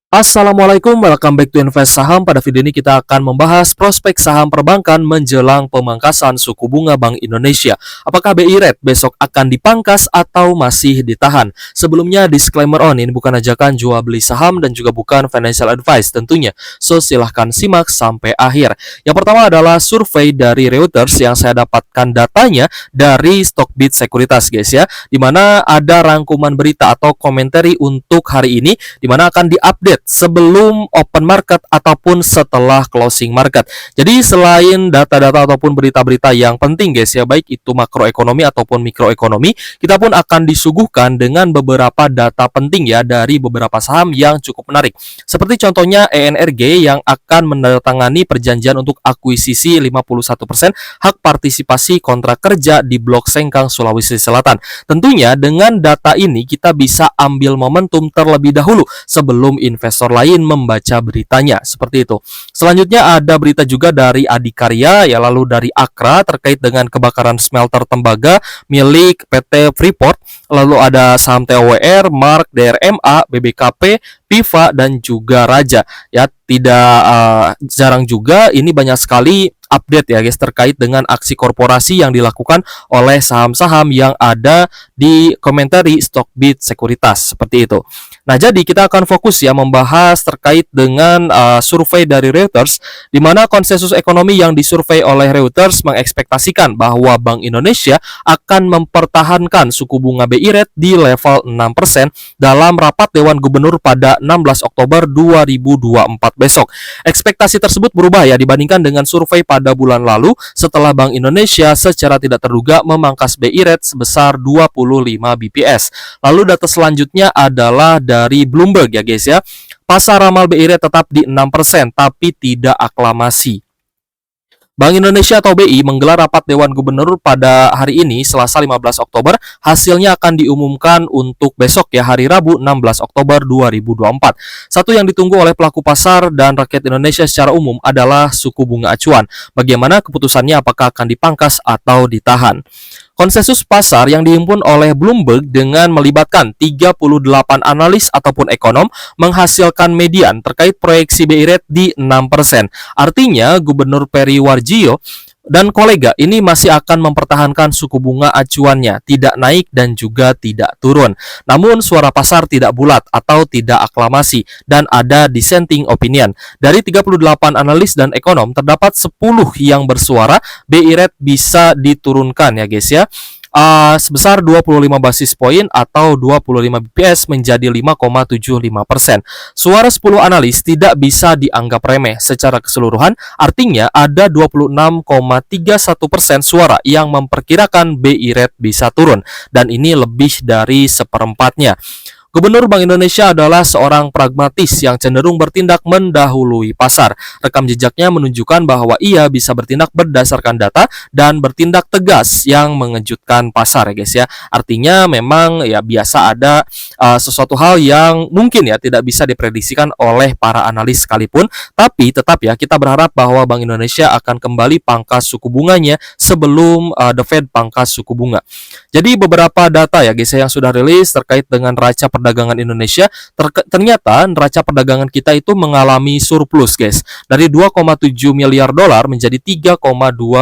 Assalamualaikum, welcome back to Invest Saham. Pada video ini kita akan membahas prospek saham perbankan menjelang pemangkasan suku bunga Bank Indonesia. Apakah BI Rate besok akan dipangkas atau masih ditahan? Sebelumnya disclaimer ini bukan ajakan jual beli saham dan juga bukan financial advice tentunya. So silahkan simak sampai akhir. Yang pertama adalah survei dari Reuters yang saya dapatkan datanya dari Stockbit Sekuritas guys ya. Dimana ada rangkuman berita atau komentari untuk hari ini dimana akan diupdate sebelum open market ataupun setelah closing market. Jadi selain data-data ataupun berita-berita yang penting guys ya, baik itu makroekonomi ataupun mikroekonomi, kita pun akan disuguhkan dengan beberapa data penting ya dari beberapa saham yang cukup menarik. Seperti contohnya ENRG yang akan menandatangani perjanjian untuk akuisisi 51% hak partisipasi kontrak kerja di Blok Sengkang, Sulawesi Selatan. Tentunya dengan data ini kita bisa ambil momentum terlebih dahulu sebelum investor lain membaca beritanya, seperti itu. Selanjutnya ada berita juga dari Adikarya, ya lalu dari Akra terkait dengan kebakaran smelter tembaga milik PT Freeport, lalu ada saham TOWR, Mark, DRMA, BBKP, Piva dan juga Raja. Ya, tidak jarang juga ini banyak sekali update ya guys terkait dengan aksi korporasi yang dilakukan oleh saham-saham yang ada di komentari Stockbit Sekuritas, seperti itu. Nah, jadi kita akan fokus ya membahas terkait dengan survei dari Reuters, di mana konsensus ekonomi yang disurvei oleh Reuters mengekspektasikan bahwa Bank Indonesia akan mempertahankan suku bunga BI Rate di level 6% dalam rapat Dewan Gubernur pada 16 Oktober 2024 besok. Ekspektasi tersebut berubah ya dibandingkan dengan survei pada bulan lalu setelah Bank Indonesia secara tidak terduga memangkas BI Rate sebesar 25 BPS. Lalu data selanjutnya adalah dari Bloomberg ya guys ya. Pasar ramal BI Rate tetap di 6% tapi tidak aklamasi. Bank Indonesia atau BI menggelar rapat Dewan Gubernur pada hari ini, Selasa 15 Oktober. Hasilnya akan diumumkan untuk besok ya, hari Rabu 16 Oktober 2024. Satu yang ditunggu oleh pelaku pasar dan rakyat Indonesia secara umum adalah suku bunga acuan. Bagaimana keputusannya, apakah akan dipangkas atau ditahan? Konsensus pasar yang dihimpun oleh Bloomberg dengan melibatkan 38 analis ataupun ekonom menghasilkan median terkait proyeksi BI Rate di 6%. Artinya Gubernur Peri Warjio dan kolega ini masih akan mempertahankan suku bunga acuannya, tidak naik dan juga tidak turun. Namun suara pasar tidak bulat atau tidak aklamasi dan ada dissenting opinion. Dari 38 analis dan ekonom terdapat 10 yang bersuara BI Rate bisa diturunkan ya guys ya. Sebesar 25 basis poin atau 25 BPS menjadi 5,75%. Suara 10 analis tidak bisa dianggap remeh secara keseluruhan, artinya ada 26,31% suara yang memperkirakan BI Rate bisa turun, dan ini lebih dari seperempatnya. Gubernur Bank Indonesia adalah seorang pragmatis yang cenderung bertindak mendahului pasar. Rekam jejaknya menunjukkan bahwa ia bisa bertindak berdasarkan data dan bertindak tegas yang mengejutkan pasar ya guys ya. Artinya memang ya biasa ada sesuatu hal yang mungkin ya tidak bisa diprediksikan oleh para analis sekalipun, tapi tetap ya kita berharap bahwa Bank Indonesia akan kembali pangkas suku bunganya sebelum The Fed pangkas suku bunga. Jadi beberapa data ya guys yang sudah rilis terkait dengan raca perdagangan Indonesia, ternyata neraca perdagangan kita itu mengalami surplus guys, dari 2,7 miliar dolar menjadi 3,2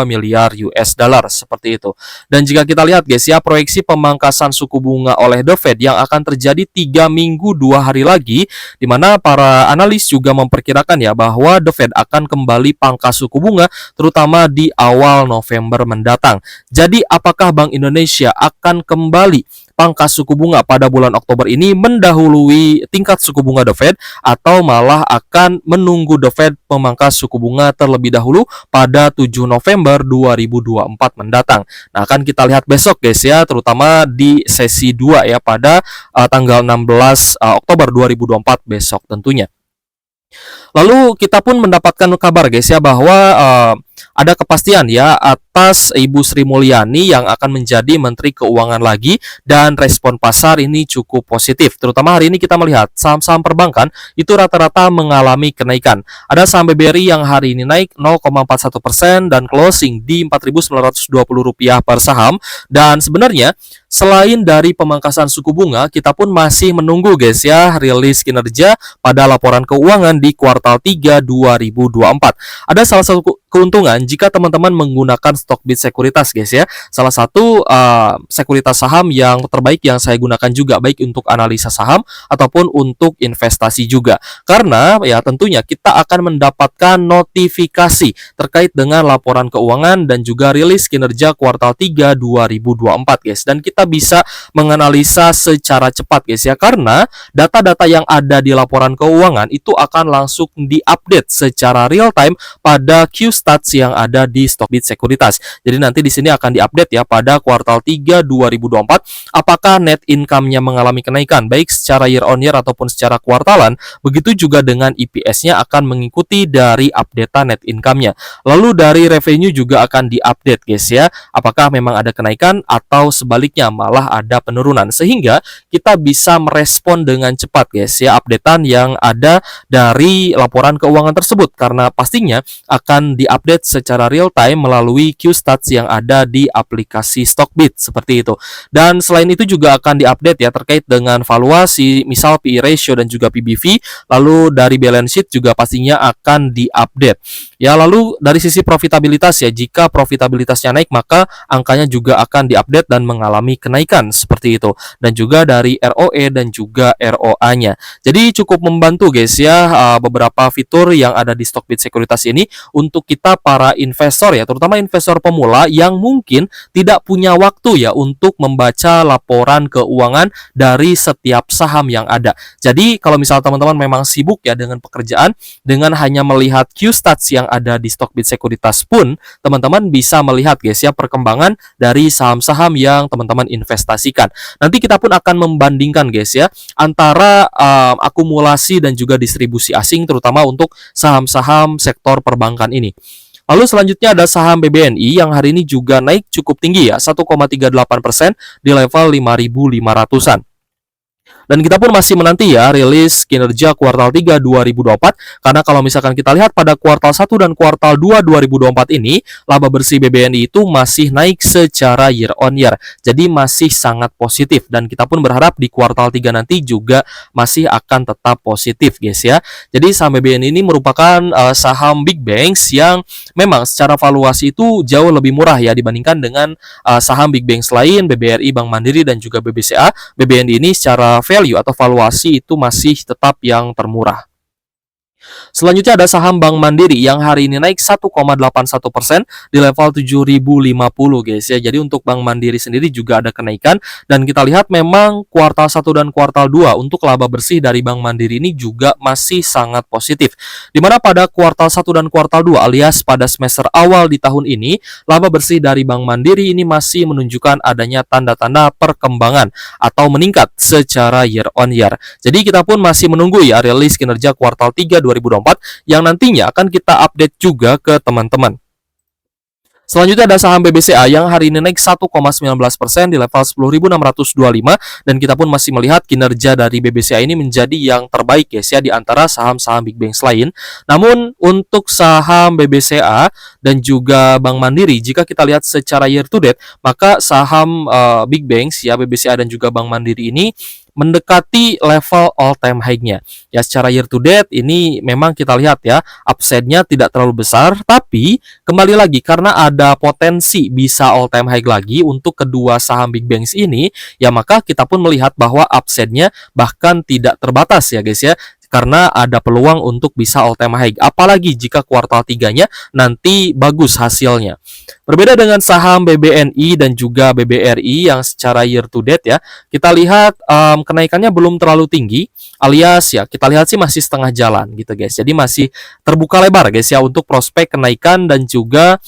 miliar US dollar, seperti itu. Dan jika kita lihat guys ya, proyeksi pemangkasan suku bunga oleh The Fed yang akan terjadi 3 minggu 2 hari lagi, di mana para analis juga memperkirakan ya bahwa The Fed akan kembali pangkas suku bunga terutama di awal November mendatang. Jadi apakah Bank Indonesia akan kembali pangkas suku bunga pada bulan Oktober ini mendahului tingkat suku bunga The Fed, atau malah akan menunggu The Fed memangkas suku bunga terlebih dahulu pada 7 November 2024 mendatang. Nah, akan kita lihat besok guys ya, terutama di sesi 2 ya pada tanggal 16 Oktober 2024 besok tentunya. Lalu kita pun mendapatkan kabar guys ya bahwa ada kepastian ya atas Ibu Sri Mulyani yang akan menjadi Menteri Keuangan lagi, dan respon pasar ini cukup positif. Terutama hari ini kita melihat saham-saham perbankan itu rata-rata mengalami kenaikan. Ada saham BBRI yang hari ini naik 0,41% dan closing di Rp4.920 per saham. Dan sebenarnya selain dari pemangkasan suku bunga, kita pun masih menunggu guys ya rilis kinerja pada laporan keuangan di kuartal 3 2024. Ada salah satu keuntungan jika teman-teman menggunakan Stockbit Sekuritas guys ya. Salah satu sekuritas saham yang terbaik yang saya gunakan juga, baik untuk analisa saham ataupun untuk investasi juga. Karena ya tentunya kita akan mendapatkan notifikasi terkait dengan laporan keuangan dan juga rilis kinerja kuartal 3 2024 guys. Dan kita bisa menganalisa secara cepat guys ya, karena data-data yang ada di laporan keuangan itu akan langsung diupdate secara real time pada Q-Stats yang ada di Stockbit Sekuritas. Jadi nanti di sini akan diupdate ya pada kuartal 3 2024 apakah net income-nya mengalami kenaikan baik secara year on year ataupun secara kuartalan. Begitu juga dengan EPS-nya akan mengikuti dari update net income-nya. Lalu dari revenue juga akan diupdate guys ya, apakah memang ada kenaikan atau sebaliknya malah ada penurunan, sehingga kita bisa merespon dengan cepat guys ya updatean yang ada dari laporan keuangan tersebut, karena pastinya akan diupdate secara real time melalui Q-Stats yang ada di aplikasi Stockbit seperti itu. Dan selain itu juga akan diupdate ya terkait dengan valuasi, misal PE ratio dan juga PBV. Lalu dari balance sheet juga pastinya akan diupdate. Ya, lalu dari sisi profitabilitas ya, jika profitabilitasnya naik maka angkanya juga akan diupdate dan mengalami kenaikan seperti itu. Dan juga dari ROE dan juga ROA-nya. Jadi cukup membantu guys ya beberapa fitur yang ada di Stockbit Sekuritas ini untuk kita para investor ya, terutama investor pemula yang mungkin tidak punya waktu ya untuk membaca laporan keuangan dari setiap saham yang ada. Jadi kalau misal teman-teman memang sibuk ya dengan pekerjaan, dengan hanya melihat Q-Stats yang ada di Stockbit Sekuritas pun teman-teman bisa melihat guys ya perkembangan dari saham-saham yang teman-teman investasikan. Nanti kita pun akan membandingkan guys ya antara akumulasi dan juga distribusi asing, terutama untuk saham-saham sektor perbankan ini. Lalu selanjutnya ada saham BBNI yang hari ini juga naik cukup tinggi ya, 1,38% di level 5.500-an. Dan kita pun masih menanti ya rilis kinerja kuartal 3 2024, karena kalau misalkan kita lihat pada kuartal 1 dan kuartal 2 2024 ini laba bersih BBNI itu masih naik secara year on year. Jadi masih sangat positif, dan kita pun berharap di kuartal 3 nanti juga masih akan tetap positif guys ya. Jadi saham BBNI ini merupakan saham big banks yang memang secara valuasi itu jauh lebih murah ya dibandingkan dengan saham big banks lain, BBRI, Bank Mandiri dan juga BBCA. BBNI ini secara value atau valuasi itu masih tetap yang termurah. Selanjutnya ada saham Bank Mandiri yang hari ini naik 1,81% di level 7.050 guys ya. Jadi untuk Bank Mandiri sendiri juga ada kenaikan, dan kita lihat memang kuartal 1 dan kuartal 2 untuk laba bersih dari Bank Mandiri ini juga masih sangat positif. Dimana pada kuartal 1 dan kuartal 2 alias pada semester awal di tahun ini, laba bersih dari Bank Mandiri ini masih menunjukkan adanya tanda-tanda perkembangan atau meningkat secara year on year. Jadi kita pun masih menunggu ya rilis kinerja kuartal 3 2024 yang nantinya akan kita update juga ke teman-teman. Selanjutnya ada saham BBCA yang hari ini naik 1,19% di level 10.625, dan kita pun masih melihat kinerja dari BBCA ini menjadi yang terbaik guys ya di antara saham-saham big banks lain. Namun untuk saham BBCA dan juga Bank Mandiri, jika kita lihat secara year to date, maka saham big banks ya BBCA dan juga Bank Mandiri ini mendekati level all time high-nya. Ya secara year to date ini memang kita lihat ya upside-nya tidak terlalu besar, tapi kembali lagi karena ada potensi bisa all time high lagi untuk kedua saham big banks ini, ya maka kita pun melihat bahwa upside-nya bahkan tidak terbatas ya guys ya. Karena ada peluang untuk bisa all time high, apalagi jika kuartal 3-nya nanti bagus hasilnya. Berbeda dengan saham BBNI dan juga BBRI yang secara year to date ya, kita lihat kenaikannya belum terlalu tinggi, alias ya kita lihat sih masih setengah jalan gitu guys. Jadi masih terbuka lebar guys ya untuk prospek kenaikan dan juga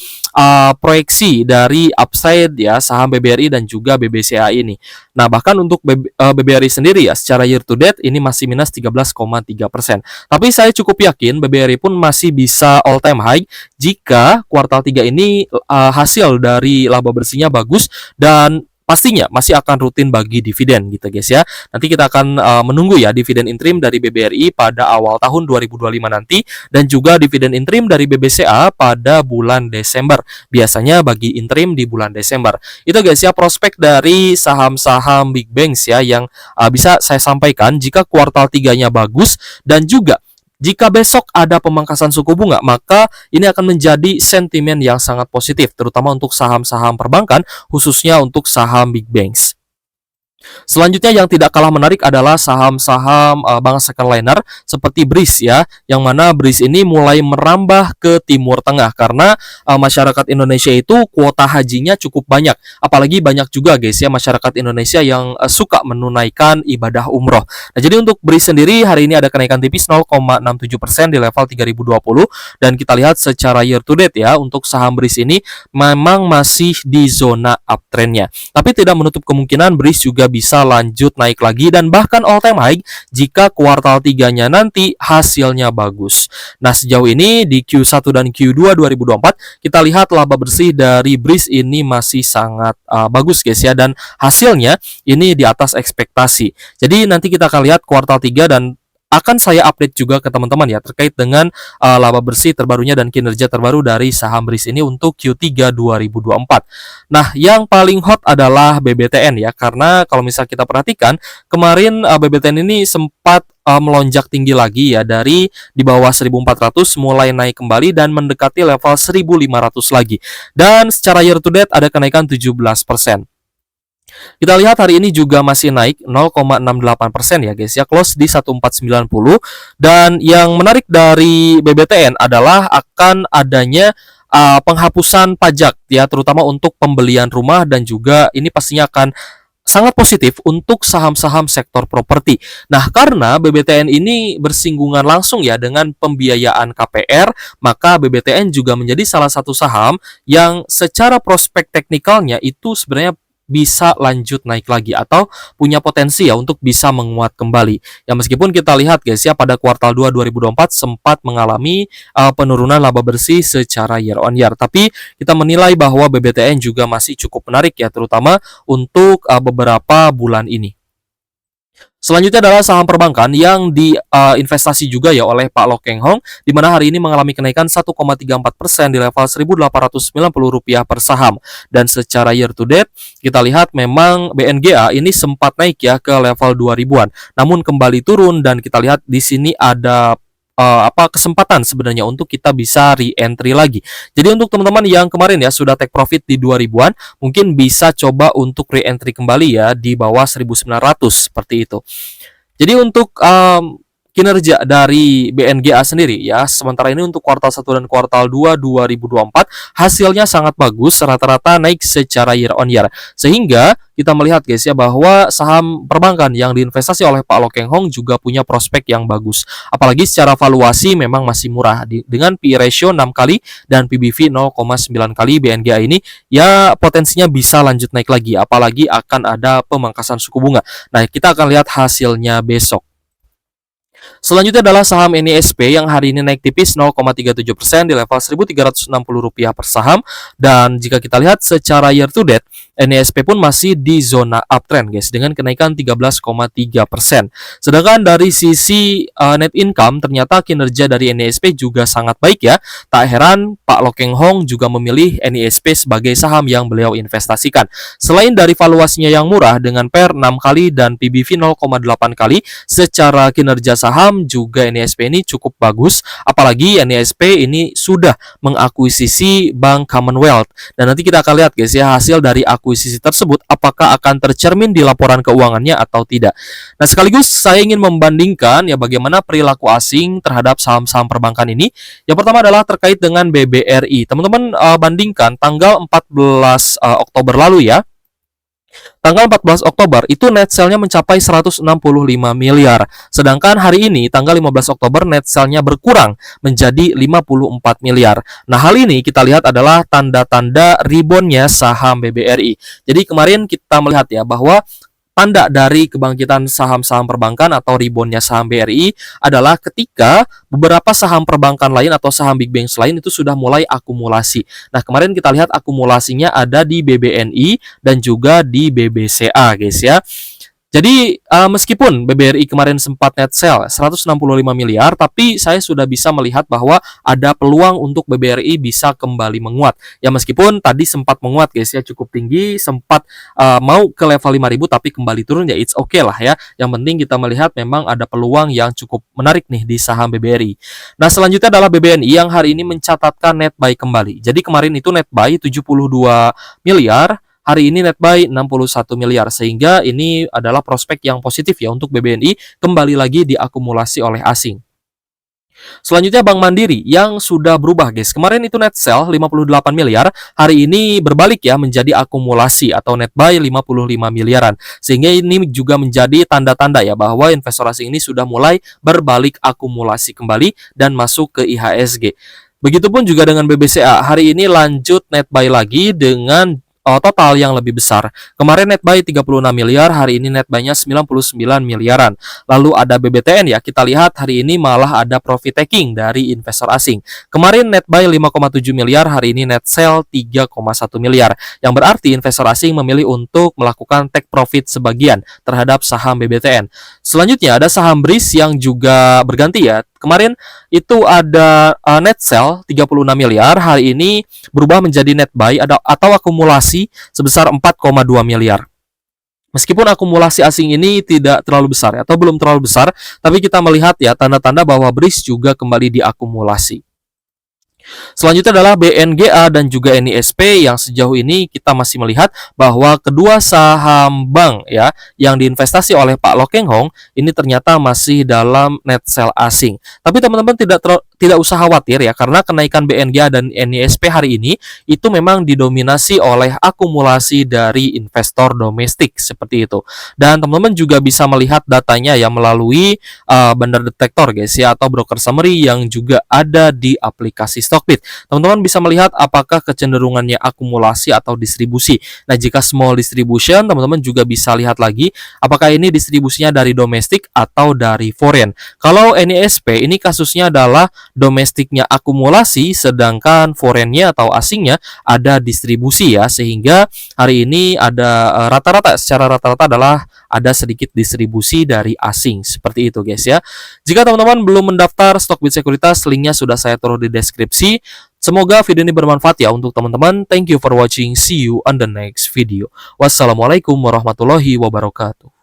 proyeksi dari upside ya saham BBRI dan juga BBCA ini. Nah bahkan untuk BBRI sendiri ya secara year to date ini masih minus 13,3%. 0,3%. Tapi saya cukup yakin BBRI pun masih bisa all time high jika kuartal 3 ini hasil dari laba bersihnya bagus dan pastinya masih akan rutin bagi dividen gitu guys ya. Nanti kita akan menunggu ya dividen interim dari BBRI pada awal tahun 2025 nanti dan juga dividen interim dari BBCA pada bulan Desember. Biasanya bagi interim di bulan Desember. Itu guys ya prospek dari saham-saham big banks ya yang bisa saya sampaikan jika kuartal 3-nya bagus dan juga jika besok ada pemangkasan suku bunga, maka ini akan menjadi sentimen yang sangat positif, terutama untuk saham-saham perbankan, khususnya untuk saham big banks. Selanjutnya yang tidak kalah menarik adalah saham-saham bank secondliner seperti BRIS ya, yang mana BRIS ini mulai merambah ke Timur Tengah karena masyarakat Indonesia itu kuota hajinya cukup banyak, apalagi banyak juga guys ya masyarakat Indonesia yang suka menunaikan ibadah umroh. Nah, jadi untuk BRIS sendiri hari ini ada kenaikan tipis 0,67% di level 3020 dan kita lihat secara year to date ya untuk saham BRIS ini memang masih di zona uptrendnya. Tapi tidak menutup kemungkinan BRIS juga bisa lanjut naik lagi dan bahkan all time high jika kuartal 3-nya nanti hasilnya bagus. Nah, sejauh ini di Q1 dan Q2 2024 kita lihat laba bersih dari BRIS ini masih sangat bagus guys ya dan hasilnya ini di atas ekspektasi. Jadi nanti kita akan lihat kuartal 3 dan akan saya update juga ke teman-teman ya terkait dengan laba bersih terbarunya dan kinerja terbaru dari saham BRIS ini untuk Q3 2024. Nah, yang paling hot adalah BBTN ya, karena kalau misal kita perhatikan kemarin BBTN ini sempat melonjak tinggi lagi ya dari di bawah 1400 mulai naik kembali dan mendekati level 1500 lagi. Dan secara year to date ada kenaikan 17%. Kita lihat hari ini juga masih naik 0,68% ya guys ya, close di 1490. Dan yang menarik dari BBTN adalah akan adanya penghapusan pajak ya, terutama untuk pembelian rumah dan juga ini pastinya akan sangat positif untuk saham-saham sektor properti. Nah, karena BBTN ini bersinggungan langsung ya dengan pembiayaan KPR, maka BBTN juga menjadi salah satu saham yang secara prospek teknikalnya itu sebenarnya bisa lanjut naik lagi atau punya potensi ya untuk bisa menguat kembali. Ya meskipun kita lihat guys ya pada kuartal 2 2024 sempat mengalami penurunan laba bersih secara year on year, tapi kita menilai bahwa BBTN juga masih cukup menarik ya terutama untuk beberapa bulan ini. Selanjutnya adalah saham perbankan yang diinvestasi juga ya oleh Pak Lo Keng Hong, di mana hari ini mengalami kenaikan 1,34% di level Rp1.890 per saham. Dan secara year to date, kita lihat memang BNGA ini sempat naik ya ke level 2000-an. Namun kembali turun dan kita lihat di sini ada kesempatan sebenarnya untuk kita bisa re-entry lagi. Jadi untuk teman-teman yang kemarin ya sudah take profit di 2000-an, mungkin bisa coba untuk re-entry kembali ya di bawah 1900 seperti itu. Jadi untuk kinerja dari BNGA sendiri ya, sementara ini untuk kuartal 1 dan kuartal 2 2024 hasilnya sangat bagus, rata-rata naik secara year on year. Sehingga kita melihat guys ya bahwa saham perbankan yang diinvestasi oleh Pak Lo Keng Hong juga punya prospek yang bagus. Apalagi secara valuasi memang masih murah dengan PE ratio 6 kali dan PBV 0,9 kali. BNGA ini ya potensinya bisa lanjut naik lagi, apalagi akan ada pemangkasan suku bunga. Nah, kita akan lihat hasilnya besok. Selanjutnya adalah saham NISP yang hari ini naik tipis 0,37% di level Rp1.360 per saham. Dan jika kita lihat secara year to date, NISP pun masih di zona uptrend guys dengan kenaikan 13,3%. Sedangkan dari sisi net income ternyata kinerja dari NISP juga sangat baik ya. Tak heran Pak Lo Keng Hong juga memilih NISP sebagai saham yang beliau investasikan. Selain dari valuasinya yang murah dengan PER 6 kali dan PBV 0,8 kali, secara kinerja saham juga NISP ini cukup bagus, apalagi NISP ini sudah mengakuisisi Bank Commonwealth. Dan nanti kita akan lihat guys ya hasil dari akuisisi tersebut apakah akan tercermin di laporan keuangannya atau tidak. Nah, sekaligus saya ingin membandingkan ya bagaimana perilaku asing terhadap saham-saham perbankan ini. Yang pertama adalah terkait dengan BBRI. Teman-teman bandingkan tanggal 14 Oktober lalu ya. Tanggal 14 Oktober itu net sale-nya mencapai 165 miliar. Sedangkan hari ini tanggal 15 Oktober net sale-nya berkurang menjadi 54 miliar. Nah, hal ini kita lihat adalah tanda-tanda rebound-nya saham BBRI. Jadi kemarin kita melihat ya bahwa tanda dari kebangkitan saham-saham perbankan atau reboundnya saham BRI adalah ketika beberapa saham perbankan lain atau saham big banks lain itu sudah mulai akumulasi. Nah, kemarin kita lihat akumulasinya ada di BBNI dan juga di BBCA, guys ya. Jadi meskipun BBRI kemarin sempat net sell 165 miliar, tapi saya sudah bisa melihat bahwa ada peluang untuk BBRI bisa kembali menguat. Ya meskipun tadi sempat menguat guys ya, cukup tinggi, sempat mau ke level 5.000 tapi kembali turun, ya it's okay lah ya. Yang penting kita melihat memang ada peluang yang cukup menarik nih di saham BBRI. Nah, selanjutnya adalah BBNI yang hari ini mencatatkan net buy kembali. Jadi kemarin itu net buy 72 miliar. Hari ini net buy 61 miliar, sehingga ini adalah prospek yang positif ya untuk BBNI kembali lagi diakumulasi oleh asing. Selanjutnya Bank Mandiri yang sudah berubah guys. Kemarin itu net sell 58 miliar, hari ini berbalik ya menjadi akumulasi atau net buy 55 miliaran. Sehingga ini juga menjadi tanda-tanda ya bahwa investor asing ini sudah mulai berbalik akumulasi kembali dan masuk ke IHSG. Begitupun juga dengan BBCA, hari ini lanjut net buy lagi dengan total yang lebih besar. Kemarin net buy 36 miliar, hari ini net buy-nya 99 miliaran. Lalu ada BBTN ya, kita lihat hari ini malah ada profit taking dari investor asing. Kemarin net buy 5,7 miliar, hari ini net sell 3,1 miliar. Yang berarti investor asing memilih untuk melakukan take profit sebagian terhadap saham BBTN. Selanjutnya ada saham BRIS yang juga berganti ya. Kemarin itu ada net sell 36 miliar, hari ini berubah menjadi net buy atau akumulasi sebesar 4,2 miliar. Meskipun akumulasi asing ini tidak terlalu besar atau belum terlalu besar, tapi kita melihat ya tanda-tanda bahwa BRIS juga kembali diakumulasi. Selanjutnya adalah BNGA dan juga NISP yang sejauh ini kita masih melihat bahwa kedua saham bank ya yang diinvestasi oleh Pak Lo Keng Hong ini ternyata masih dalam net sell asing. Tapi teman-teman tidak usah khawatir ya, karena kenaikan BNGA dan NISP hari ini itu memang didominasi oleh akumulasi dari investor domestik seperti itu. Dan teman-teman juga bisa melihat datanya ya melalui Bandar Detektor guys ya, atau broker summary yang juga ada di aplikasi Stockbit. Teman-teman bisa melihat apakah kecenderungannya akumulasi atau distribusi. Nah, jika small distribution, teman-teman juga bisa lihat lagi apakah ini distribusinya dari domestik atau dari foreign. Kalau NISP ini kasusnya adalah domestiknya akumulasi, sedangkan foreignnya atau asingnya ada distribusi ya, sehingga hari ini ada secara rata-rata adalah ada sedikit distribusi dari asing seperti itu guys ya. Jika teman-teman belum mendaftar Stockbit Sekuritas, linknya sudah saya taruh di deskripsi. Semoga video ini bermanfaat ya untuk teman-teman. Thank you for watching. See you on the next video. Wassalamualaikum warahmatullahi wabarakatuh.